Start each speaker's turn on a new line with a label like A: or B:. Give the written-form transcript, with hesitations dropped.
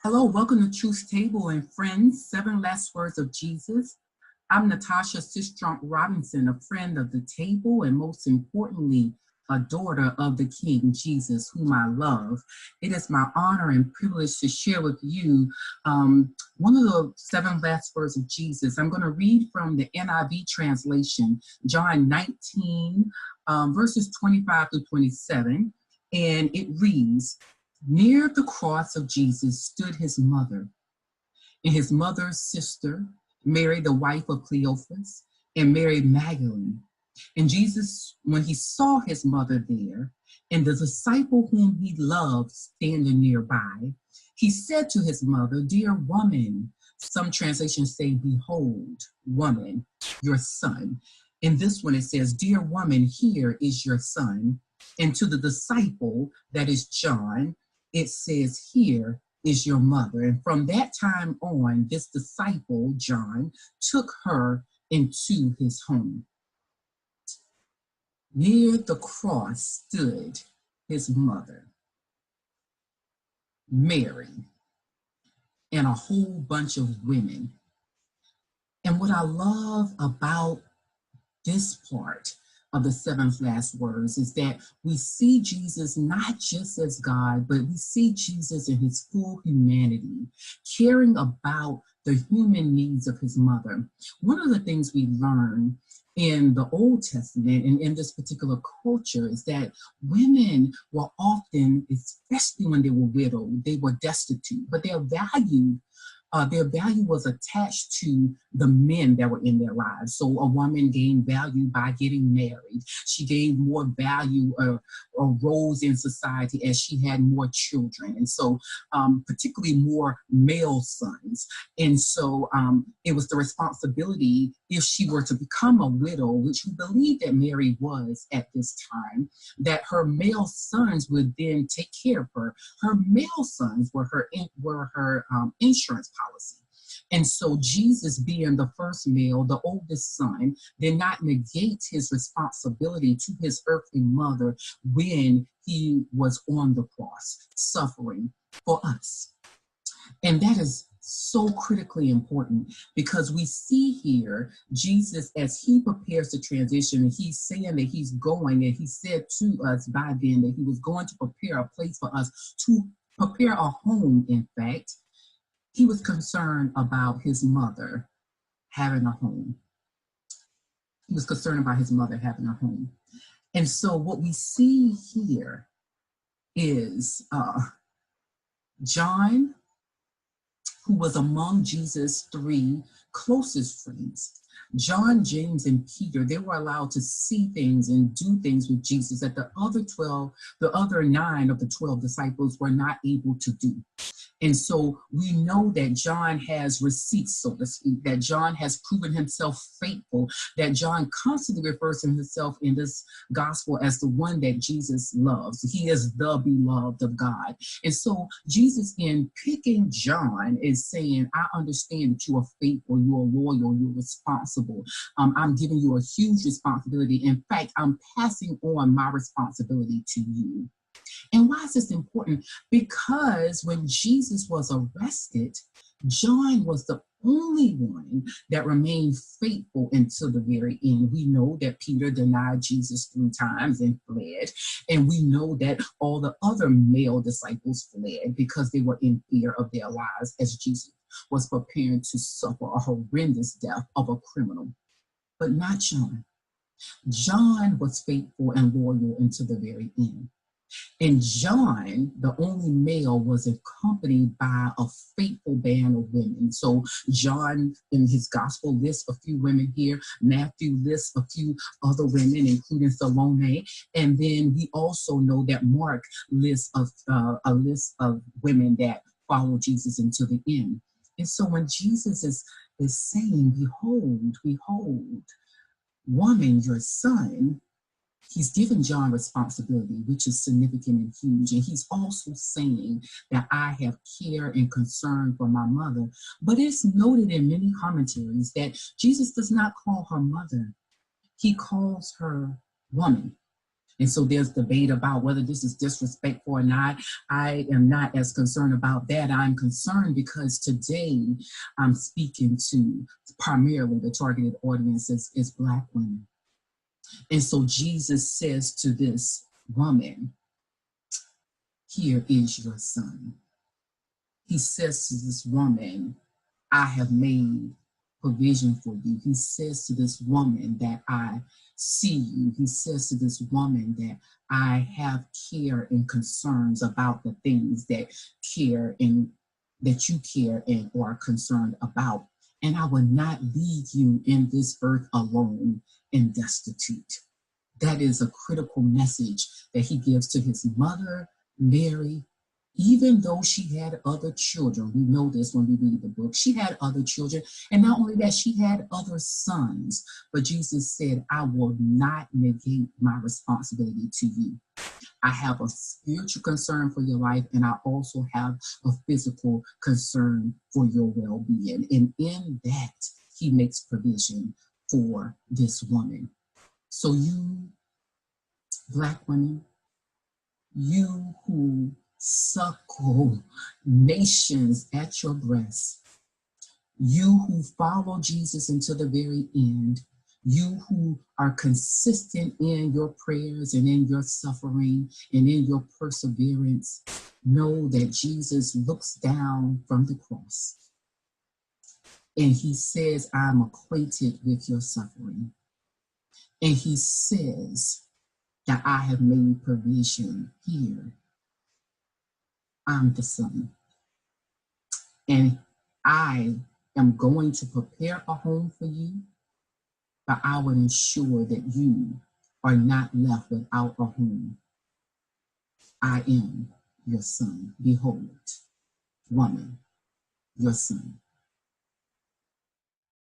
A: Hello, welcome to Truth Table and Friends, 7 Last Words of Jesus. I'm Natasha Sistrunk Robinson, a friend of the table, and most importantly, a daughter of the King Jesus, whom I love. It is my honor and privilege to share with you one of the 7 last words of Jesus. I'm going to read from the NIV translation, John 19, verses 25 to 27, and it reads, "Near the cross of Jesus stood his mother and his mother's sister, Mary, the wife of Cleophas, and Mary Magdalene. And Jesus, when he saw his mother there, and the disciple whom he loved standing nearby, he said to his mother, 'Dear woman,' some translations say, 'Behold, woman, your son.' In this one, it says, 'Dear woman, here is your son.' And to the disciple, that is John, it says, 'Here is your mother.' And from that time on, this disciple, John, took her into his home. Near the cross stood his mother, Mary, and a whole bunch of women. And what I love about this part of the 7 last words is that we see Jesus not just as God, but we see Jesus in his full humanity, caring about the human needs of his mother. One of the things we learn in the Old Testament and in this particular culture is that women were often, especially when they were widowed, they were destitute, but their value was attached to the men that were in their lives. So a woman gained value by getting married. She gained more value or rose in society as she had more children. And so particularly more male sons. And so it was the responsibility, if she were to become a widow, which we believe that Mary was at this time, that her male sons would then take care of her. Her male sons were her insurance policy. And so Jesus, being the first male, the oldest son, did not negate his responsibility to his earthly mother when he was on the cross, suffering for us. And that is so critically important because we see here Jesus as he prepares to transition, and he's saying that he's going, and he said to us by then that he was going to prepare a place for us, to prepare a home. In fact, he was concerned about his mother having a home. He was concerned about his mother having a home. And so what we see here is John, who was among Jesus' 3 closest friends. John, James, and Peter, they were allowed to see things and do things with Jesus that the other 9 of the 12 disciples were not able to do. And so we know that John has receipts, so to speak, that John has proven himself faithful, that John constantly refers to himself in this gospel as the one that Jesus loves. He is the beloved of God. And so Jesus, in picking John, is saying, I understand that you are faithful, you are loyal, you're responsible. I'm giving you a huge responsibility. In fact, I'm passing on my responsibility to you. And why is this important? Because when Jesus was arrested, John was the only one that remained faithful until the very end. We know that Peter denied Jesus 3 times and fled. And we know that all the other male disciples fled because they were in fear of their lives as Jesus was preparing to suffer a horrendous death of a criminal. But not John. John was faithful and loyal until the very end. And John, the only male, was accompanied by a faithful band of women. So John, in his gospel, lists a few women here. Matthew lists a few other women, including Salome. And then we also know that Mark lists a list of women that follow Jesus until the end. And so when Jesus is saying, behold, woman, your son, he's given John responsibility, which is significant and huge. And he's also saying that I have care and concern for my mother. But it's noted in many commentaries that Jesus does not call her mother. He calls her woman. And so there's debate about whether this is disrespectful or not. I am not as concerned about that. I'm concerned because today I'm speaking to primarily the targeted audience is Black women. And so Jesus says to this woman, here is your son. He says to this woman, I have made provision for you. He says to this woman that I see you. He says to this woman that I have care and concerns about the things that you care and are concerned about. And I will not leave you in this earth alone and destitute. That is a critical message that he gives to his mother, Mary. Even though she had other children, we know this when we read the book, she had other children. And not only that, she had other sons. But Jesus said, I will not negate my responsibility to you. I have a spiritual concern for your life, and I also have a physical concern for your well-being. And in that, he makes provision for this woman. So you, Black women, you who suckle nations at your breast, you who follow Jesus until the very end, you who are consistent in your prayers and in your suffering and in your perseverance, know that Jesus looks down from the cross and he says, I'm acquainted with your suffering. And he says that I have made provision here. I'm the son. And I am going to prepare a home for you, but I will ensure that you are not left without a home. I am your son. Behold, woman, your son.